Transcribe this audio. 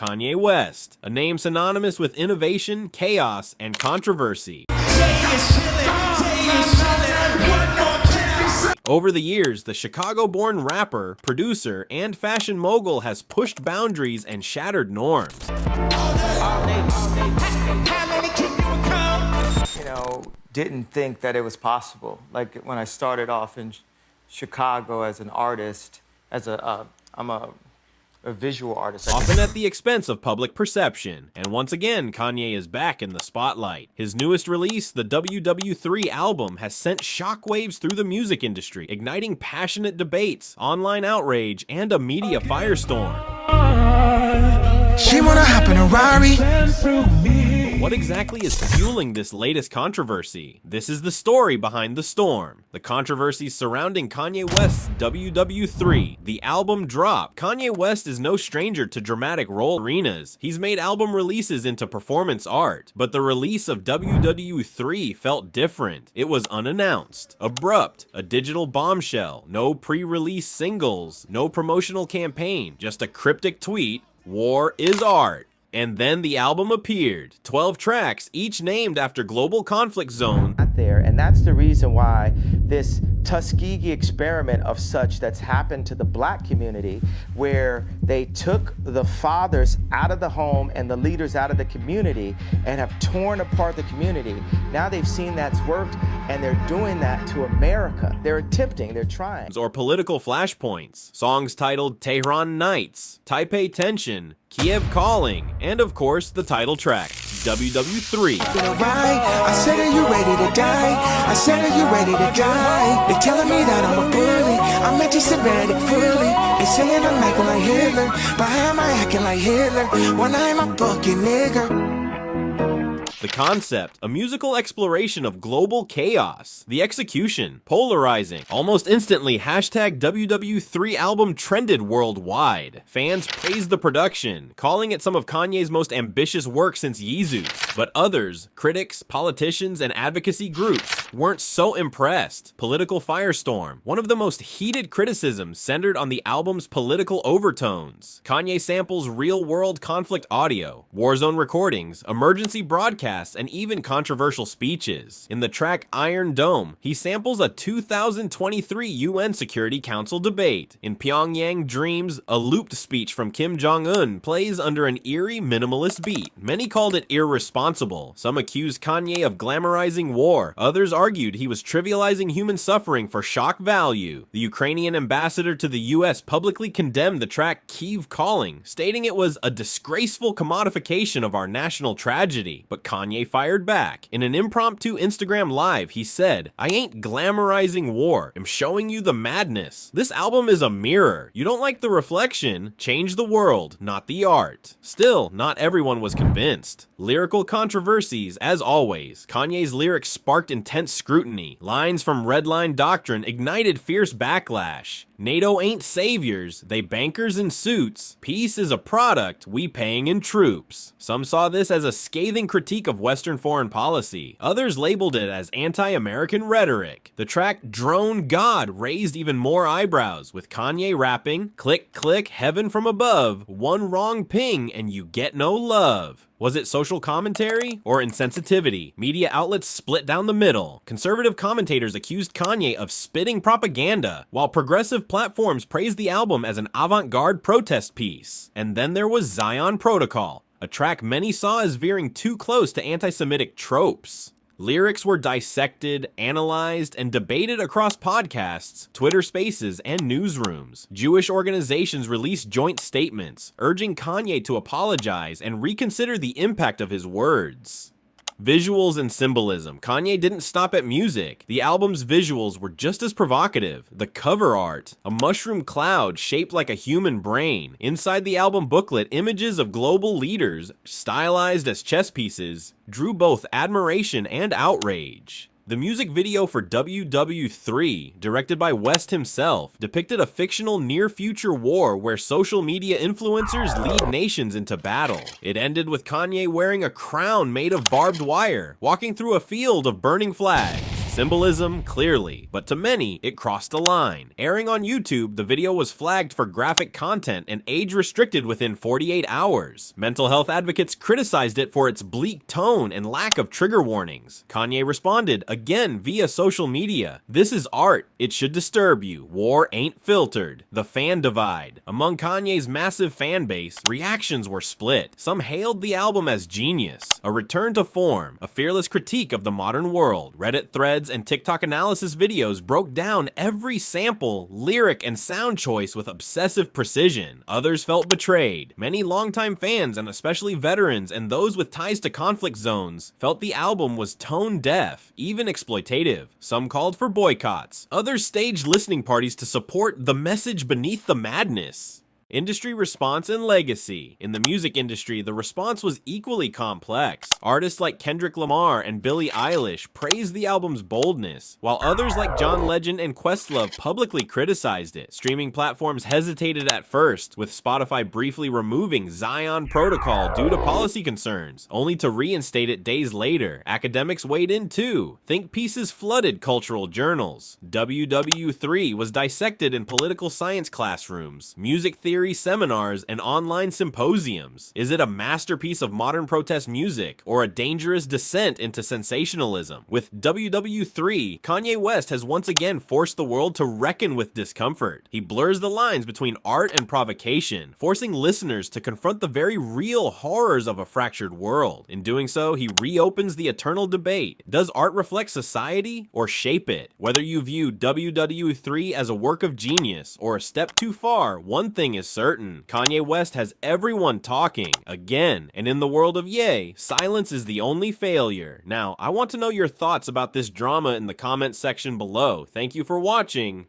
Kanye West, a name synonymous with innovation, chaos, and controversy. Over the years, the Chicago-born rapper, producer, and fashion mogul has pushed boundaries and shattered norms. You know, didn't think that it was possible. Like when I started off in Chicago as an artist, I'm a visual artist. Often at the expense of public perception. And once again, Kanye is back in the spotlight. His newest release, the WW3 album, has sent shockwaves through the music industry, igniting passionate debates, online outrage, and a media firestorm. She wanna hop in a Rari. What exactly is fueling this latest controversy? This is the story behind the storm. The controversies surrounding Kanye West's WW3, the album drop. Kanye West is no stranger to dramatic role arenas. He's made album releases into performance art, but the release of WW3 felt different. It was unannounced, abrupt, a digital bombshell, no pre-release singles, no promotional campaign, just a cryptic tweet, "War is art." And then the album appeared, 12 tracks, each named after global conflict zone. There, and that's the reason why this Tuskegee experiment of such that's happened to the black community, where they took the fathers out of the home and the leaders out of the community and have torn apart the community. Now they've seen that's worked, and they're doing that to America. They're attempting, they're trying. Or political flashpoints, songs titled Tehran Nights, Taipei Tension, Kiev Calling, and of course the title track, WW3. I said, are you ready to die? I said, are you ready to die? They telling me that I'm a bully. I'm anti-Semitic fully. They saying I'm acting like Hitler, but how am I acting like Hitler when I'm a fucking nigger? The concept, a musical exploration of global chaos. The execution, polarizing. Almost instantly, hashtag WW3 album trended worldwide. Fans praised the production, calling it some of Kanye's most ambitious work since Yeezus. But others, critics, politicians, and advocacy groups, weren't so impressed. Political firestorm. One of the most heated criticisms centered on the album's political overtones. Kanye samples real-world conflict audio, war zone recordings, emergency broadcasts, and even controversial speeches. In the track Iron Dome, he samples a 2023 UN Security Council debate. In Pyongyang Dreams, a looped speech from Kim Jong-un plays under an eerie minimalist beat. Many called it irresponsible. Some accused Kanye of glamorizing war. Others argued he was trivializing human suffering for shock value. The Ukrainian ambassador to the US publicly condemned the track Kiev Calling, stating it was a disgraceful commodification of our national tragedy. But Kanye fired back. In an impromptu Instagram live, he said, "I ain't glamorizing war. I'm showing you the madness. This album is a mirror. You don't like the reflection? Change the world, not the art." Still, not everyone was convinced. Lyrical controversies, as always. Kanye's lyrics sparked intense scrutiny. Lines from Redline Doctrine ignited fierce backlash. NATO ain't saviors, they bankers in suits. Peace is a product, we paying in troops. Some saw this as a scathing critique of Western foreign policy. Others labeled it as anti-American rhetoric. The track Drone God raised even more eyebrows, with Kanye rapping, "Click click, heaven from above, one wrong ping and you get no love." Was it social commentary or insensitivity? Media outlets split down the middle. Conservative commentators accused Kanye of spitting propaganda, while progressive platforms praised the album as an avant-garde protest piece. And then there was Zion Protocol, a track many saw as veering too close to anti-Semitic tropes. Lyrics were dissected, analyzed, and debated across podcasts, Twitter Spaces, and newsrooms. Jewish organizations released joint statements, urging Kanye to apologize and reconsider the impact of his words. Visuals and symbolism. Kanye didn't stop at music. The album's visuals were just as provocative. The cover art, a mushroom cloud shaped like a human brain. Inside the album booklet, images of global leaders, stylized as chess pieces, drew both admiration and outrage. The music video for WW3, directed by West himself, depicted a fictional near-future war where social media influencers lead nations into battle. It ended with Kanye wearing a crown made of barbed wire, walking through a field of burning flags. Symbolism, clearly, but to many, it crossed a line. Airing on YouTube, the video was flagged for graphic content and age restricted within 48 hours. Mental health advocates criticized it for its bleak tone and lack of trigger warnings. Kanye responded, again via social media, "This is art. It should disturb you. War ain't filtered." The fan divide. Among Kanye's massive fan base, reactions were split. Some hailed the album as genius, a return to form, a fearless critique of the modern world. Reddit threads and TikTok analysis videos broke down every sample, lyric, and sound choice with obsessive precision. Others felt betrayed. Many longtime fans, and especially veterans and those with ties to conflict zones, felt the album was tone deaf, even exploitative. Some called for boycotts. Others staged listening parties to support the message beneath the madness. Industry response and legacy. In the music industry, the response was equally complex. Artists like Kendrick Lamar and Billie Eilish praised the album's boldness, while others like John Legend and Questlove publicly criticized it. Streaming platforms hesitated at first, with Spotify briefly removing Zion Protocol due to policy concerns, only to reinstate it days later. Academics weighed in too. Think pieces flooded cultural journals. WW3 was dissected in political science classrooms. Music theory seminars, and online symposiums. Is it a masterpiece of modern protest music, or a dangerous descent into sensationalism? With WW3, Kanye West has once again forced the world to reckon with discomfort. He blurs the lines between art and provocation, forcing listeners to confront the very real horrors of a fractured world. In doing so, he reopens the eternal debate. Does art reflect society, or shape it? Whether you view WW3 as a work of genius, or a step too far, one thing is certain: Kanye West has everyone talking, again, and in the world of Ye, silence is the only failure. Now, I want to know your thoughts about this drama in the comments section below. Thank you for watching,